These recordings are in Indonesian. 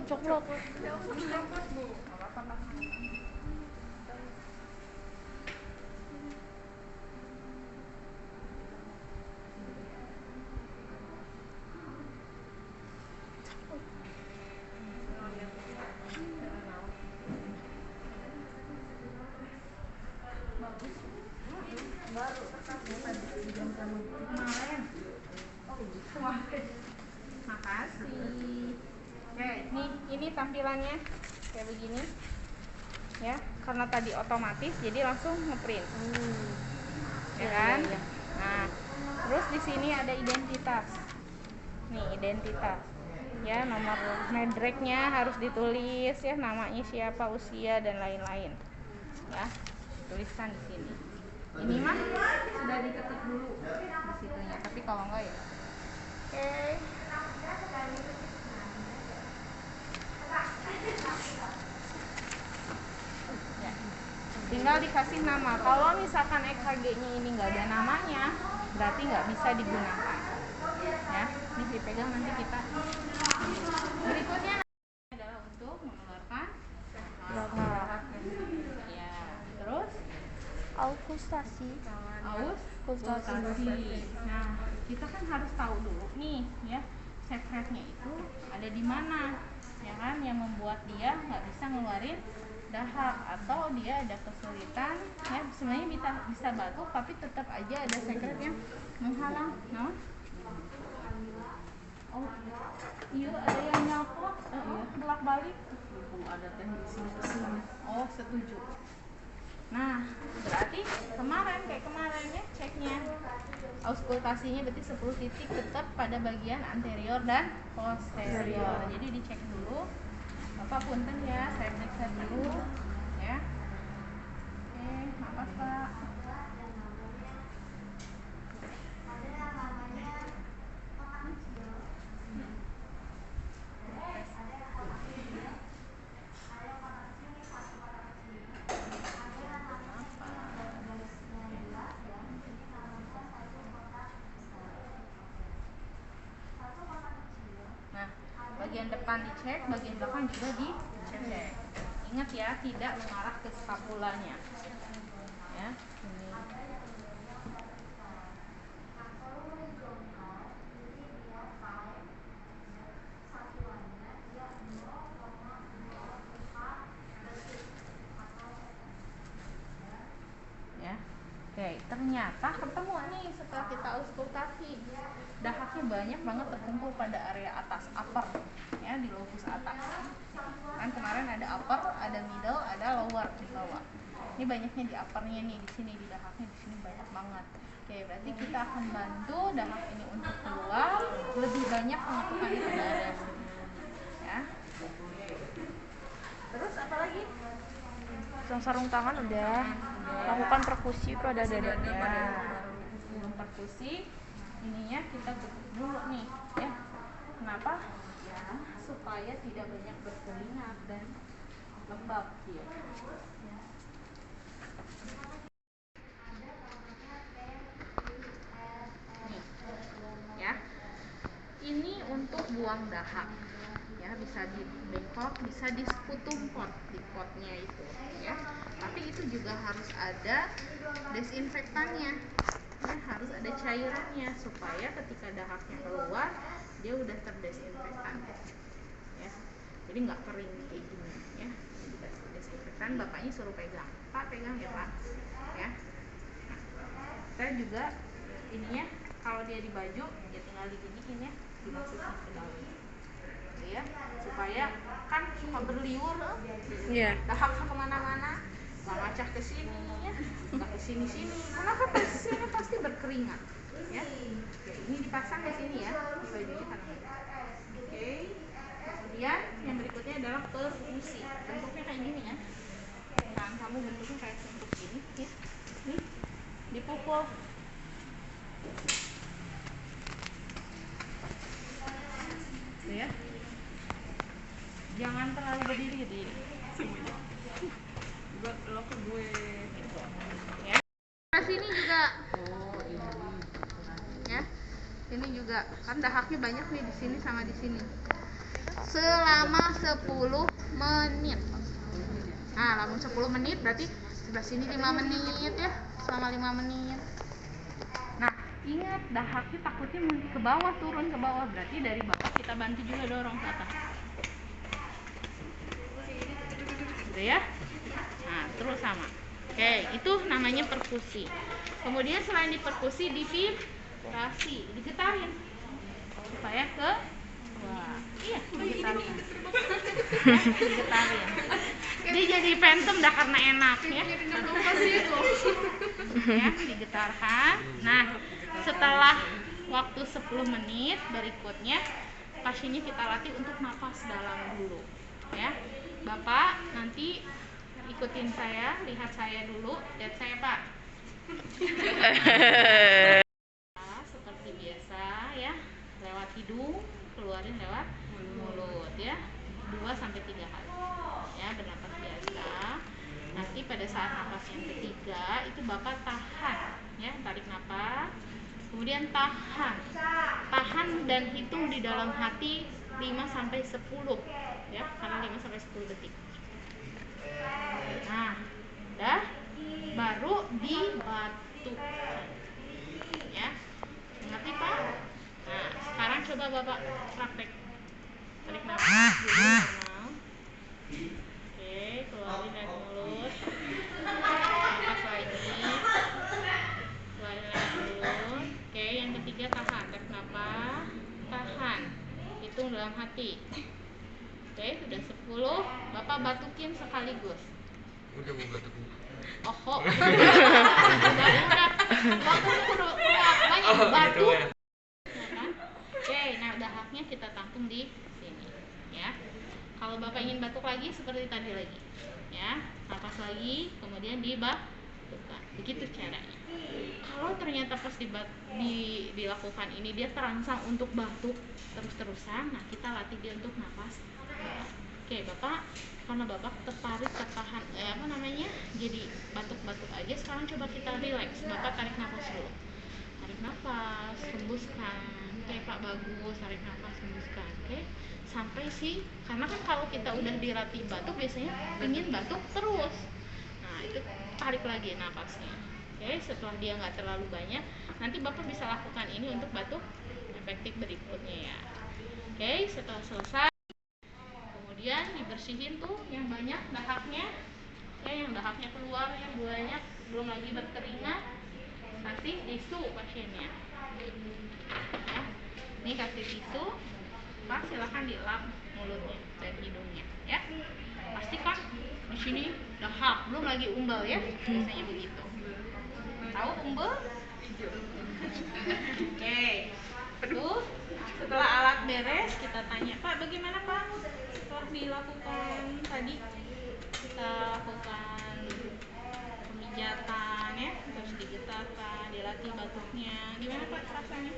coklat. Makasih. Oke, ini tampilannya kayak begini. Ya, karena tadi otomatis jadi langsung ngeprint. Ya kan? Ya. Nah, terus di sini ada identitas. Nih, identitas. Ya, nomor medreknya harus ditulis ya, namanya siapa, usia dan lain-lain. Ya, tuliskan di sini. Ini mah sudah diketik dulu di situnya, tapi kalau enggak ya. Oke. Ya. Tinggal dikasih nama. Kalau misalkan EKG-nya ini nggak ada namanya, berarti nggak bisa digunakan. Ya, ini dipegang nanti kita. Berikutnya adalah untuk mengeluarkan Dahak. ya. Terus Aukustasi. Nah, kita kan harus tahu dulu nih ya, secretnya itu ada di mana, ya kan, yang membuat dia nggak bisa ngeluarin dahak atau dia ada kesulitan ya. Sebenarnya bisa batuk tapi tetap aja ada secret yang menghalang. No? Oh iya, ada yang nyapok belak balik. Ada teknik sini. Oh, setuju. Nah, berarti kayak kemarin ya ceknya, auskultasinya berarti 10 titik tetap pada bagian anterior dan posterior. Jadi dicek dulu. Bapak punten ya, saya periksa dulu ya. Oke, maaf Pak. Nah, bagian depan dicek, bagian belakang juga dicek. Ingat ya, tidak mengarah ke skapulanya. Ya, ini. Ya. Oke, ternyata ketemu nih setelah kita auskultasi. Dahaknya banyak banget terkumpul pada area atas, upper, ya, di lobus atas. Kan kemarin ada upper, ada middle, ada lower di bawah. Ini banyaknya di uppernya nih, di sini di dahaknya di sini banyak banget. Oke, berarti kita akan bantu dahak ini untuk keluar lebih banyak pengetukannya pada area sini. Ya. Terus apa lagi? Sarung tangan udah. Lakukan perkusi pada dadanya. Belum perkusi, ininya kita tutup dulu nih ya. Kenapa? Ya, supaya tidak banyak berkeringat dan lembab dia. Nih, ya. Ini untuk buang dahak. Ya, bisa di bengkok, bisa di sputum pot, di potnya itu ya. Tapi itu juga harus ada desinfektannya. Ya, harus ada cairannya supaya ketika dahaknya keluar dia udah terdesinfektan ya. Jadi nggak kering kayak gini ya. Jadi desinfektan, bapaknya suruh pegang. Pak, pegang ya Pak ya. Nah, saya juga ininya kalau dia di baju ya tinggal diginiin ya, dimasukin ke dalam ya, supaya kan suka berliur dahak kemana-mana, nggak ngacak ke sini ya, nggak ke sini. Kenapa posisinya pasti berkeringat ya. Oke, ini dipasang di sini ya bajunya karena. Oke, kemudian yang berikutnya adalah perkusi. Bentuknya kayak gini ya, tangan kamu bentuknya kayak bentuk gini ya. Nih dipukul. Ya, jangan terlalu berdiri di buat lo ke gue gitu ya. Nah, sini juga ya, ini juga kan dahaknya banyak nih di sini sama di sini selama 10 menit. Nah, lamun 10 menit berarti sebelah sini 5 menit ya, selama 5 menit. Nah, ingat dahaknya takutnya ke bawah, turun ke bawah, berarti dari bawah kita bantu juga dorong ke atas. Gitu ya. Nah, terus sama. Oke, itu namanya perkusi. Kemudian selain diperkusi, divibrasi, digetarin supaya ke wah, iya, digetarin. Digetarin. Dia jadi phantom dah karena enak ya. Ya, digetarkan. Nah, setelah waktu 10 menit berikutnya pasiennya kita latih untuk napas dalam dulu ya. Bapak nanti ikutin saya, lihat saya dulu, lihat saya Pak. Seperti biasa ya, lewat hidung, keluarin lewat mulut ya, 2-3 kali ya, bernapas biasa. Nanti pada saat napas yang ketiga itu Bapak tahan ya, tarik napas, kemudian tahan dan hitung di dalam hati 5-10 ya, karena 5-10 detik. Nah, udah, baru dibatukkan ya, mengerti Pak? Nah, sekarang coba Bapak praktek, tarik nafas dulu normal. Oke, keluarin dari mulut, nafas lagi, keluarin dari mulut. Oke, yang ketiga tahan, tarik nafas, tahan, hitung dalam hati. Oke, sudah 10, Bapak batukin sekaligus. Udah mau batukin. Oh, udah. Bapak kudu banyak batuk. Ya kan? Oke, nah dahaknya kita tampung di sini ya. Kalau Bapak ingin batuk lagi seperti tadi lagi ya, napas lagi kemudian dibatukkan, begitu caranya. Kalau ternyata pas dilakukan ini dia terangsang untuk batuk terus-terusan, nah kita latih dia untuk napas. Oke Bapak, karena Bapak tertarik tertahan jadi batuk-batuk aja, sekarang coba kita relax. Bapak tarik nafas dulu, tarik nafas, hembuskan. Oke Pak, bagus, tarik nafas, hembuskan. Oke, sampai karena kan kalau kita udah dilatih batuk biasanya ingin batuk terus. Nah, itu tarik lagi nafasnya. Oke, setelah dia nggak terlalu banyak, nanti Bapak bisa lakukan ini untuk batuk efektif berikutnya ya. Oke, setelah selesai kemudian dibersihin tuh yang banyak dahaknya ya, yang dahaknya keluar yang banyak, belum lagi berkeringat, kasih tisu pasiennya ya. Ini kasih tisu Pak, silahkan dilap mulutnya dan hidungnya ya. Pastikan di sini dahak, belum lagi umbel ya, biasanya begitu. Tahu umbel? Oke, terus setelah alat beres kita tanya, Pak bagaimana Pak setelah dilakukan tadi, kita lakukan pemijatan ya, terus digetarkan, dilatih batuknya, gimana Pak rasanya?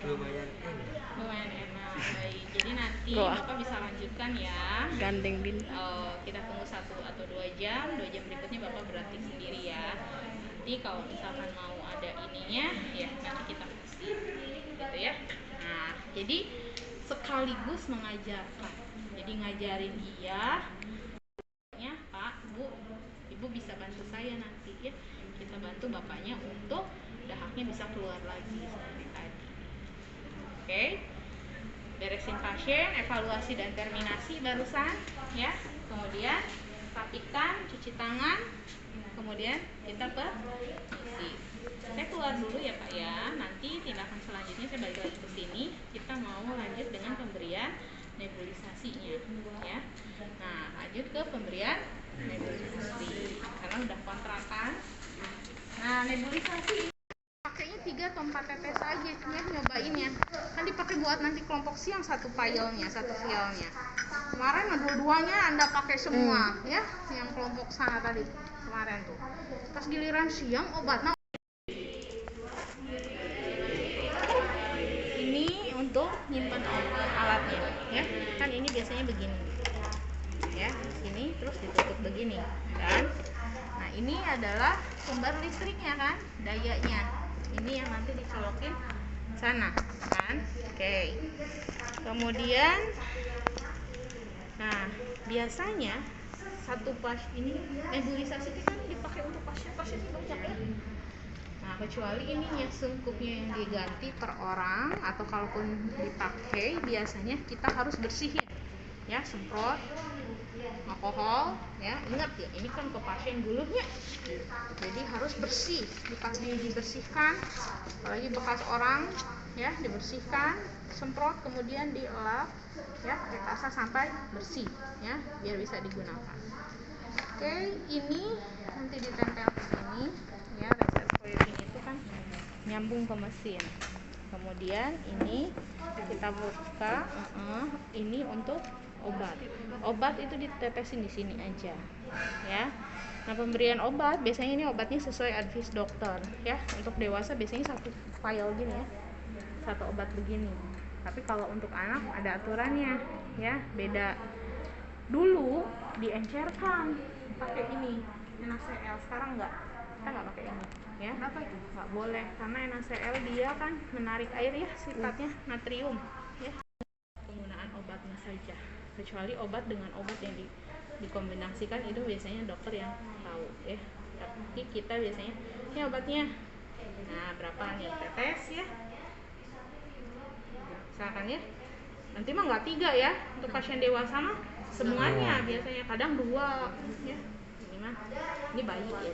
Lumayan enak. Lumayan enak. Baik, jadi nanti Bapak bisa lanjutkan ya. Gandeng bintang. Kita tunggu 1 atau 2 jam, 2 jam berikutnya Bapak berlatih sendiri ya. Nanti kalau misalkan mau ada ininya ya nanti kita kasih gitu ya. Nah, jadi sekaligus mengajarkan, jadi ngajarin dia ya, Pak, Bu, Ibu bisa bantu saya nanti ya, kita bantu Bapaknya untuk dahaknya bisa keluar lagi seperti tadi. Oke, beresin pasien, evaluasi dan terminasi barusan ya, kemudian rapikan, cuci tangan, kemudian kita permisi. Saya keluar dulu ya Pak ya, nanti tindakan selanjutnya saya balik lagi ke sini, kita mau lanjut dengan pemberian nebulisasinya ya. Nah, lanjut ke pemberian nebulisasi karena udah kontrakan. Nah, nebulisasi pakainya 3 atau 4 tetes aja ya, nyobainnya kan dipakai buat nanti kelompok siang 1 vialnya. Kemarin dua-duanya Anda pakai semua ya, yang kelompok sana tadi kemarin tuh, pas giliran siang obatnya ini untuk nyimpan alatnya ya, kan ini biasanya begini ya, sini terus ditutup begini kan. Nah, ini adalah sumber listriknya kan, dayanya ini yang nanti dicolokin sana kan. Oke, kemudian Nah, biasanya satu pasien ini nebulisasi itu kan dipakai untuk pasien-pasien yang banyak ya. Nah, kecuali ininya sungkupnya yang diganti per orang, atau kalaupun dipakai biasanya kita harus bersihin ya, semprot alkohol ya. Ingat ya, ini kan ke pasien dulunya, jadi harus bersih, dibersihkan, apalagi bekas orang ya, dibersihkan, semprot, kemudian dielap ya pakai kasa sampai bersih ya, biar bisa digunakan. Oke, ini nanti ditempel ke sini ya, reservoir ini itu kan nyambung ke mesin. Kemudian ini kita buka, ini untuk obat itu ditetesin di sini aja ya. Nah, pemberian obat biasanya ini obatnya sesuai advice dokter ya. Untuk dewasa biasanya satu vial gini ya, satu obat begini. Tapi kalau untuk anak ada aturannya ya, beda. Dulu diencerkan pakai ini NaCl, sekarang kita nggak pakai ini ya. Kenapa itu? Nggak boleh, karena NaCl dia kan menarik air ya, sifatnya natrium ya. Penggunaan obatnya saja, kecuali obat dengan obat yang dikombinasikan, itu biasanya dokter yang tahu ya. Tapi kita biasanya ini obatnya, nah berapa nih tetes ya, misalkan ya, nanti mah nggak 3 ya, untuk pasien dewasa mah semuanya biasanya, kadang 2 ya. Ini bayi ya.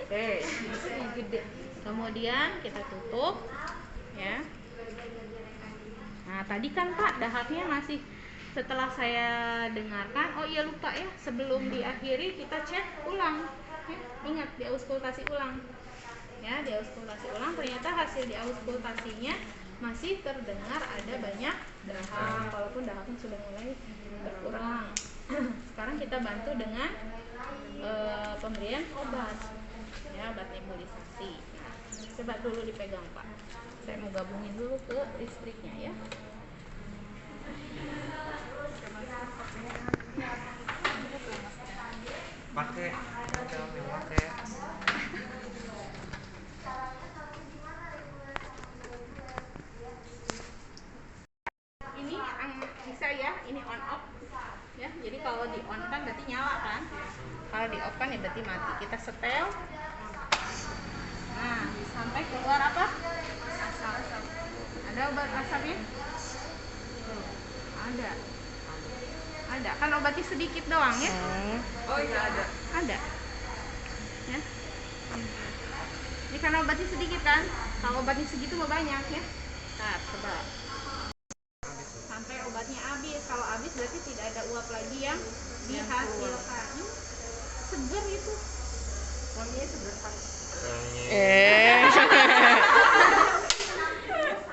Oke, ini gede. Kemudian kita tutup ya. Nah, tadi kan Pak dahaknya masih, setelah saya dengarkan, oh iya lupa ya, sebelum diakhiri kita cek ulang ya. Ingat, diauskultasi ulang ya, diauskultasi ulang, ternyata hasil diauskultasinya masih terdengar ada banyak dahak, walaupun dahaknya sudah mulai berkurang. Sekarang kita bantu dengan pemberian obat ya, obat nebulisasi. Nah, coba dulu dipegang Pak, saya mau gabungin dulu ke listriknya ya. pakai Ini bisa ya, ini on off ya. Jadi kalau di on kan berarti nyala kan, kalau di off kan ya berarti mati. Kita setel. Nah, sampai keluar apa? Asap. Ada obat asapnya? Ada kan, obatnya sedikit doang ya. oh iya Ada ya. Ini karena obatnya sedikit kan, kalau obatnya segitu mah banyak ya. Nah, coba sampai obatnya habis. Kalau habis berarti tidak ada uap lagi yang dihasilkan. Seger itu wanginya, seger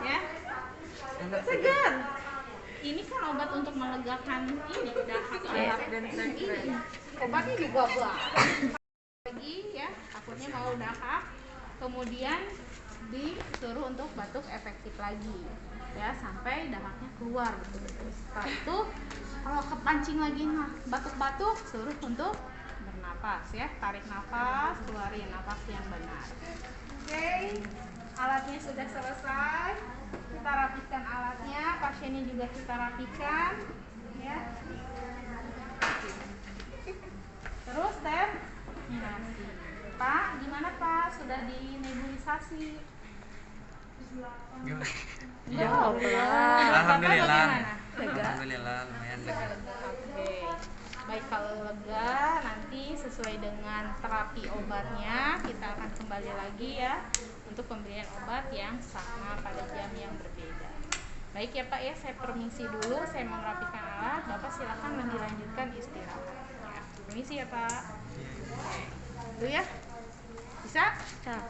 ya, segar. Ini kan obat untuk melegakan ini dahak dan ini obatnya juga lagi ya, takutnya mau dahak, kemudian disuruh untuk batuk efektif lagi ya, sampai dahaknya keluar betul-betul. Setelah itu kalau kepancing lagi batuk-batuk, suruh untuk bernapas ya, tarik nafas, keluarin nafas yang benar. Oke, alatnya sudah selesai, kita rapikan alatnya, pasiennya juga kita rapikan ya. Terus step Pak, gimana Pak, sudah dinebulisasi? gimana? Ya Allah. Alhamdulillah. Lega. Alhamdulillah lumayan lega. Oke, baik, kalau lega nanti sesuai dengan terapi obatnya kita akan kembali lagi ya untuk pemberian obat yang sama pada jam yang berbeda. Baik ya Pak ya, saya permisi dulu, saya mau merapikan alat, Bapak silakan dilanjutkan istirahat ya. Permisi ya Pak. Oke, dulu ya, bisa? Nah.